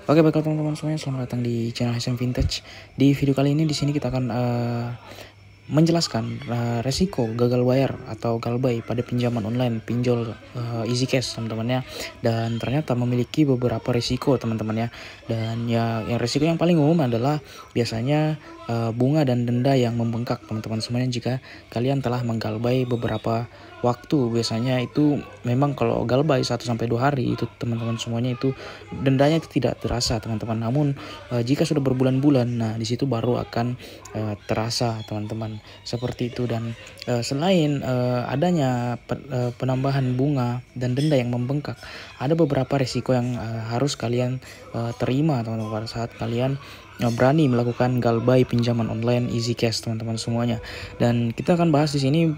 Oke, baiklah teman-teman semuanya, selamat datang di channel SM Vintage. Di video kali ini di sini kita akan menjelaskan resiko gagal bayar atau galbay pada pinjaman online pinjol easy cash teman-teman ya. Dan ternyata memiliki beberapa resiko teman-teman ya. Dan ya yang resiko yang paling umum adalah biasanya bunga dan denda yang membengkak teman-teman semuanya jika kalian telah menggalbay beberapa waktu. Biasanya itu memang kalau galbay 1-2 hari itu teman-teman semuanya itu dendanya itu tidak terasa teman-teman. Namun jika sudah berbulan-bulan, nah di situ baru akan terasa teman-teman, seperti itu. Dan selain adanya penambahan bunga dan denda yang membengkak, ada beberapa risiko yang harus kalian terima teman-teman pada saat kalian berani melakukan galbay pinjaman online easy cash teman-teman semuanya. Dan kita akan bahas di sini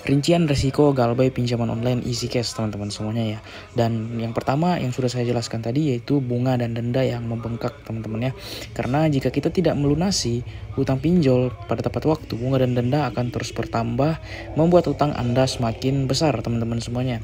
rincian risiko galbay pinjaman online easy cash teman-teman semuanya ya. Dan yang pertama yang sudah saya jelaskan tadi yaitu bunga dan denda yang membengkak teman-teman ya. Karena jika kita tidak melunasi hutang pinjol pada tepat waktu, bunga dan denda akan terus bertambah, membuat hutang Anda semakin besar teman-teman semuanya.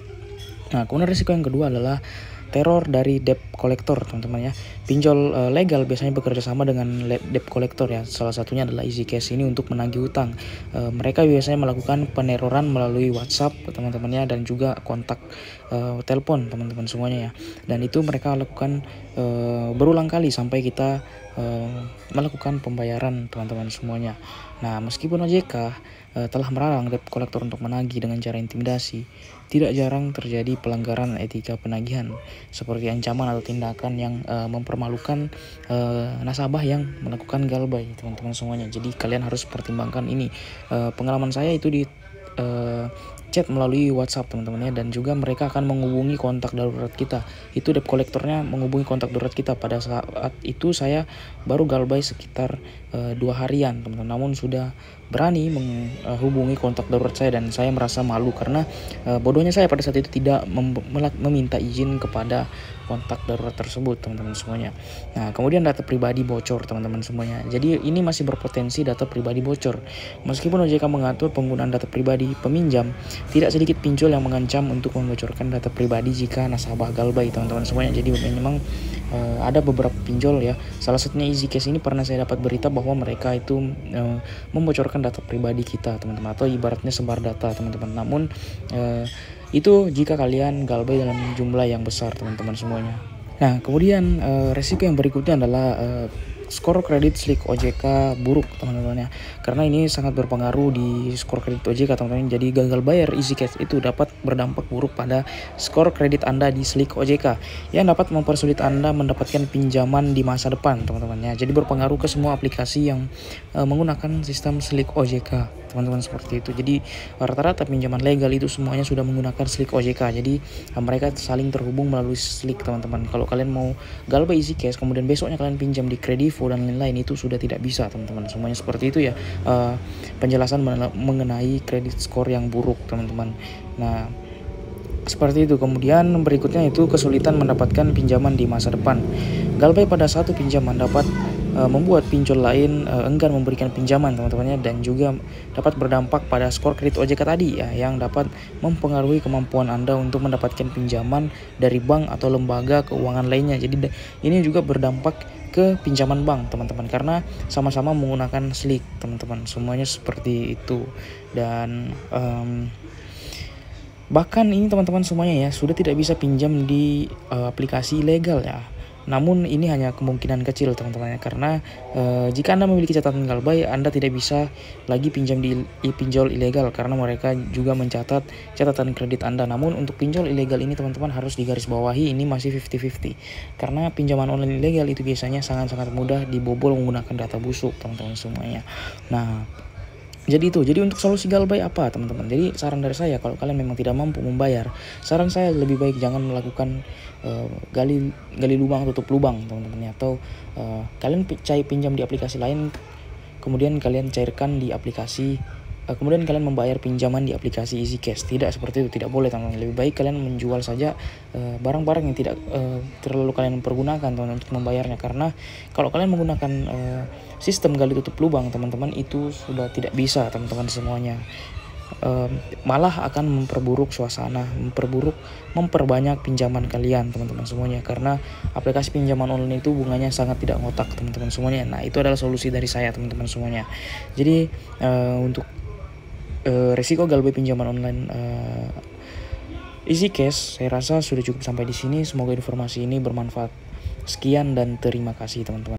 Nah, kemudian risiko yang kedua adalah teror dari debt collector teman-teman ya. Pinjol legal biasanya bekerja sama dengan debt collector ya. Salah satunya adalah easy cash ini untuk menagih hutang. Mereka biasanya melakukan peneroran melalui WhatsApp teman-teman ya, dan juga kontak telepon teman-teman semuanya ya. Dan itu mereka lakukan berulang kali sampai kita melakukan pembayaran teman-teman semuanya. Nah, meskipun OJK telah melarang debt collector untuk menagih dengan cara intimidasi, tidak jarang terjadi pelanggaran etika penagihan seperti ancaman atau tindakan yang mempermalukan nasabah yang melakukan galbay teman-teman semuanya. Jadi kalian harus pertimbangkan ini. Pengalaman saya itu di chat melalui WhatsApp teman-teman ya, dan juga mereka akan menghubungi kontak darurat kita. Itu debt collectornya menghubungi kontak darurat kita. Pada saat itu saya baru galbay sekitar 2 harian teman-teman, namun sudah berani menghubungi kontak darurat saya, dan saya merasa malu karena bodohnya saya pada saat itu tidak meminta izin kepada kontak darurat tersebut teman-teman semuanya. Nah, kemudian data pribadi bocor teman-teman semuanya. Jadi ini masih berpotensi data pribadi bocor. Meskipun OJK mengatur penggunaan data pribadi peminjam, tidak sedikit pinjol yang mengancam untuk membocorkan data pribadi jika nasabah galbay teman-teman semuanya. Jadi memang ada beberapa pinjol ya, salah satunya easy cash ini pernah saya dapat berita bahwa mereka itu membocorkan data pribadi kita teman-teman, atau ibaratnya sebar data teman-teman. Namun itu jika kalian galbay dalam jumlah yang besar teman-teman semuanya. Nah, kemudian resiko yang berikutnya adalah skor kredit slik OJK buruk teman-teman ya. Karena ini sangat berpengaruh di skor kredit OJK teman-teman. Jadi gagal bayar easy cash itu dapat berdampak buruk pada skor kredit Anda di slik OJK, yang dapat mempersulit Anda mendapatkan pinjaman di masa depan teman-teman ya. Jadi berpengaruh ke semua aplikasi yang menggunakan sistem slik OJK teman-teman, seperti itu. Jadi rata-rata pinjaman legal itu semuanya sudah menggunakan slik OJK. Jadi mereka saling terhubung melalui slik teman-teman. Kalau kalian mau galbay easy cash kemudian besoknya kalian pinjam di Kredivo dan lain-lain, itu sudah tidak bisa teman-teman semuanya, seperti itu ya. Penjelasan mengenai kredit skor yang buruk teman-teman. Nah, seperti itu. Kemudian berikutnya itu kesulitan mendapatkan pinjaman di masa depan. Galbay pada satu pinjaman dapat membuat pinjol lain enggan memberikan pinjaman teman-temannya, dan juga dapat berdampak pada skor kredit OJK tadi ya, yang dapat mempengaruhi kemampuan Anda untuk mendapatkan pinjaman dari bank atau lembaga keuangan lainnya. Jadi ini juga berdampak ke pinjaman bank teman-teman, karena sama-sama menggunakan slik teman-teman semuanya, seperti itu. Dan bahkan ini teman-teman semuanya ya sudah tidak bisa pinjam di aplikasi ilegal ya. Namun ini hanya kemungkinan kecil teman-teman ya, karena jika Anda memiliki catatan galbay, Anda tidak bisa lagi pinjam di pinjol ilegal karena mereka juga mencatat catatan kredit Anda. Namun untuk pinjol ilegal ini teman-teman harus digarisbawahi, ini masih 50-50. Karena pinjaman online ilegal itu biasanya sangat-sangat mudah dibobol menggunakan data busuk teman-teman semuanya. Nah, jadi untuk solusi galbay apa teman-teman? Jadi saran dari saya, kalau kalian memang tidak mampu membayar, saran saya lebih baik jangan melakukan gali lubang tutup lubang teman-teman, atau kalian pinjam di aplikasi lain, kemudian kalian cairkan di aplikasi, kemudian kalian membayar pinjaman di aplikasi easy cash. Tidak seperti itu, tidak boleh teman-teman. Lebih baik kalian menjual saja barang-barang yang tidak terlalu kalian pergunakan teman-teman untuk membayarnya, karena kalau kalian menggunakan sistem gali tutup lubang teman-teman, itu sudah tidak bisa teman-teman semuanya. malah akan memperburuk suasana, memperbanyak pinjaman kalian teman-teman semuanya, karena aplikasi pinjaman online itu bunganya sangat tidak ngotak teman-teman semuanya. Nah itu adalah solusi dari saya teman-teman semuanya. Jadi untuk resiko galbay pinjaman online EasyCash saya rasa sudah cukup sampai di sini. Semoga informasi ini bermanfaat. Sekian dan terima kasih teman-teman.